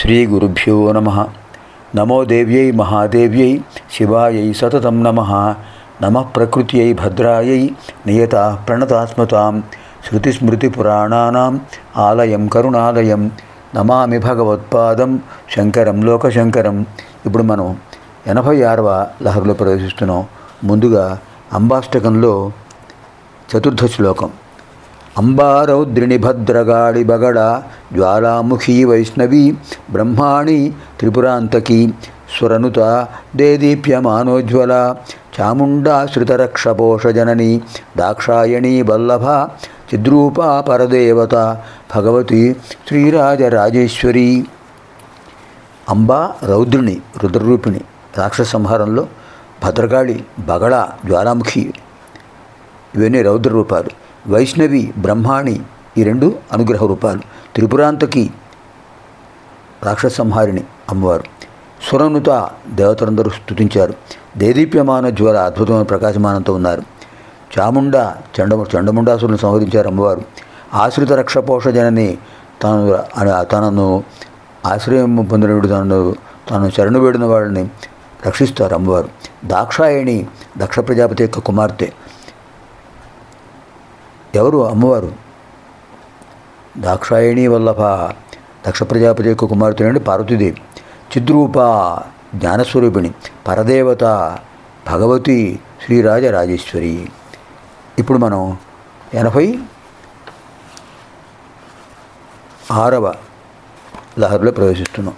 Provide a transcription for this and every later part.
శ్రీగురుభ్యో నమః. నమో దేవ్యై మహాదేవ్యై శివాయై సతతం నమః. నమః ప్రకృత్యై భద్రాయై నియతా ప్రణతాస్మతాం. శృతిస్మృతిపురాణానాం ఆలయం కరుణాలయం. నమామి భగవత్పాదం శంకరం లోకశంకరం. ఇప్పుడు మనం 86వ లహరిలో ప్రవేశిస్తున్నాం. ముందుగా అంబాష్టకంలో చతుర్థ శ్లోకం. అంబారౌద్రిణి భద్రగాళి బగడ జ్వాలాముఖీ వైష్ణవీ బ్రహ్మాణి త్రిపురాంతకీ స్వరనుత దేదీప్యమానోజ్వల చాముండాశ్రితరక్షపోషజననీ దాక్షాయణీ వల్లభ చిద్రూపా పరదేవత భగవతి శ్రీరాజరాజేశ్వరి. అంబా రౌద్రిణి రుద్రరూపిణి రాక్షస సంహారంలో భద్రకాళి బగళ జ్వాలాముఖి ఇవన్నీ రౌద్ర రూపాలు. వైష్ణవి బ్రహ్మాణి ఈ రెండు అనుగ్రహ రూపాలు. త్రిపురాంతకి రాక్షస సంహారిణి అమ్మవారు. సురనుత దేవతలందరూ స్తుతించారు. దేదీప్యమాన జ్వల అద్భుతమైన ప్రకాశమానంతో ఉన్నారు. చాముండ చండముండాసురుని సంహరించారు అమ్మవారు. ఆశ్రిత రక్షపోషజనని తనను ఆశ్రయం పొందినప్పుడు తను శరణు వేడిన వాళ్ళని రక్షిస్తారు అమ్మవారు. దాక్షాయణి దక్ష ప్రజాపతి యొక్క కుమార్తె. ఎవరు అమ్మవారు? దాక్షాయణీ వల్లభ దక్ష ప్రజాపతి యొక్క కుమార్తె నుండి పార్వతీదేవి. చిద్రూప జ్ఞానస్వరూపిణి పరదేవత భగవతి శ్రీరాజరాజేశ్వరి. ఇప్పుడు మనం 86వ లహరిలో ప్రవేశిస్తున్నాం.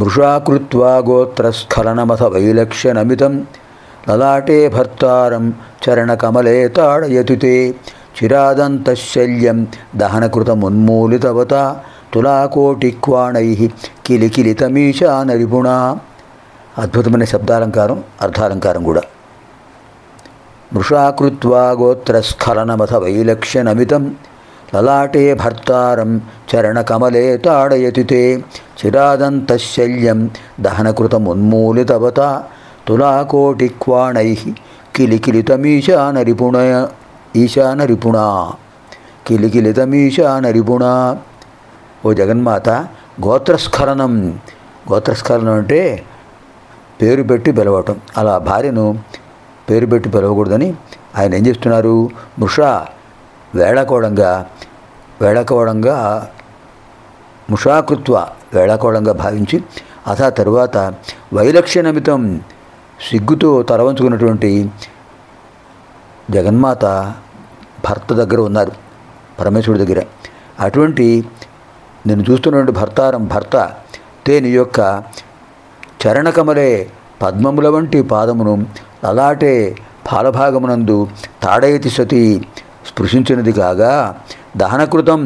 మృషాకృత్వా గోత్రస్ఖలనమథ వైలక్ష్యనమితం లలాటే భర్తారం చరణకమలే తాడయతుతే చిరాదంతశల్యం దహనకృతమున్మూలితవత తులాకోటిక్వాణై కిలికిలితమీశానరిపుణా. అద్భుతమైన శబ్దాలంకారం, అర్థాలంకారం కూడా. మృషాకృత్వా గోత్రస్ఖలనమథ వైలక్ష్యనమితం లలాటే భర్తారం చరణకమలే తాడయతుతే చిరాదంతశల్యం దహనకృతమున్మూలితవత తులాకోటిక్వాణై కిలికిలితమీశానరిపుణా కిలికిలితమీశానరిపుణా. ఓ జగన్మాత, గోత్రస్ఖలనం అంటే పేరు పెట్టి పిలవటం. అలా భార్యను పేరు పెట్టి పిలవకూడదని ఆయన ఏం చేస్తున్నారు? మృష వేళకోళంగా ముషాకృత్వ వేళకోళంగా భావించి అథ తరువాత వైలక్ష్యనమితం సిగ్గుతో తలవంచుకున్నటువంటి జగన్మాత భర్త దగ్గర ఉన్నారు, పరమేశ్వరుడి దగ్గర. అటువంటి నేను చూస్తున్నటువంటి భర్త తేని యొక్క చరణకమలే పద్మముల వంటి పాదమును అలాటే పాలభాగమునందు తాడయతి సతి స్పృశించినది కాగా దహనకృతం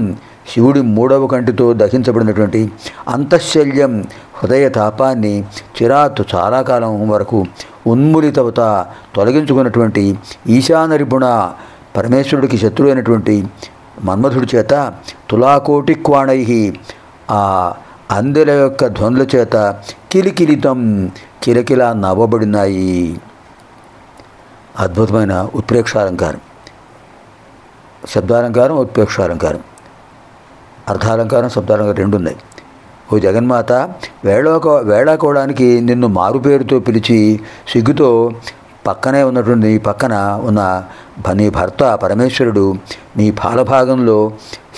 శివుడి 3వ కంటితో దహించబడినటువంటి అంతఃశల్యం హృదయ తాపాన్ని చిరాత్ చాలా కాలం వరకు ఉన్మూలితవత తొలగించుకున్నటువంటి ఈశానరిపుణ పరమేశ్వరుడికి శత్రువు అయినటువంటి మన్మధుడి చేత తులాకోటిక్వాణై ఆ అందెల యొక్క ధ్వనుల చేత కిలకిలా నవ్వబడినాయి. అద్భుతమైన ఉత్ప్రేక్షాలంకారం, శబ్దాలంకారం, ఉత్ప్రేక్షాలంకారం, అర్థాలంకారం, శబ్దాలంకారం రెండు ఉన్నాయి. ఓ జగన్మాత, వేళాకోవడానికి నిన్ను మారు పేరుతో పిలిచి సిగ్గుతో పక్కనే ఉన్నటువంటి నీ పక్కన ఉన్న నీ భర్త పరమేశ్వరుడు నీ పాలభాగంలో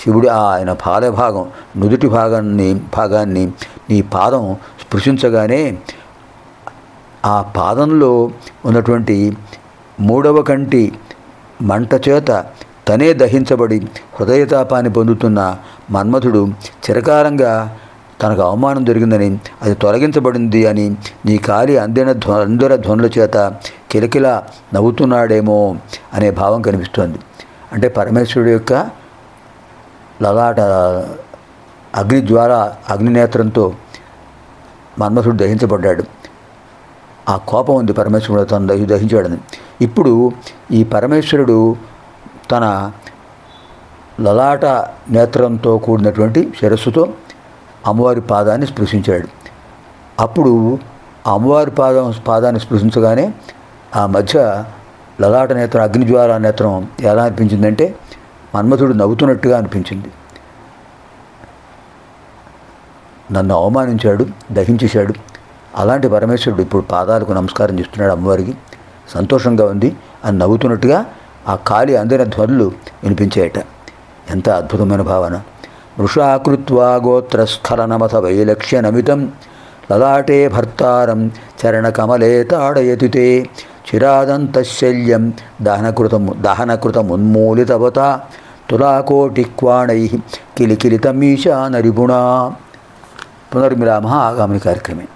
శివుడు ఆయన పాలభాగం నుదుటి భాగాన్ని నీ పాదం స్పృశించగానే ఆ పాదంలో ఉన్నటువంటి 3వ కంటి మంట చేత తనే దహించబడి హృదయతాపాన్ని పొందుతున్న మన్మథుడు చిరకాలంగా తనకు అవమానం జరిగిందని, అది తొలగించబడింది అని నీ కాలి అందర ధ్వనుల చేత కిలకిలా నవ్వుతున్నాడేమో అనే భావం కనిపిస్తోంది. అంటే పరమేశ్వరుడు యొక్క లలాట అగ్నినేత్రంతో మన్మథుడు దహించబడ్డాడు. ఆ కోపం ఉంది పరమేశ్వరుడు తను దహించాడని. ఇప్పుడు ఈ పరమేశ్వరుడు తన లలాట నేత్రంతో కూడినటువంటి శిరస్సుతో అమ్మవారి పాదాన్ని స్పృశించాడు. అప్పుడు అమ్మవారి పాదాన్ని స్పృశించగానే ఆ మధ్య లలాట నేత్రం అగ్నిజ్వాల నేత్రం ఎలా అనిపించిందంటే మన్మథుడు నవ్వుతున్నట్టుగా అనిపించింది. నన్ను అవమానించాడు, దహించేశాడు. అలాంటి పరమేశ్వరుడు ఇప్పుడు పాదాలకు నమస్కారం చేస్తున్నాడు అమ్మవారికి. సంతోషంగా ఉంది అని నవ్వుతున్నట్టుగా ఆ కాళి అందిన ధ్వనులు వినిపించాయట. ఎంత అద్భుతమైన భావన. వృషాకృత్వా గోత్రస్ఖలనమథ వైలక్ష్య నమితం లలాటే భర్తారం చరణకమలే తాడయతితే చిరాదంతశల్యం దహనకృతమున్మూలితవత తులాకోటిక్వాణై కిలికిలితమీశానరిపుణా. పునర్మిలామः ఆగామి కార్యక్రమే.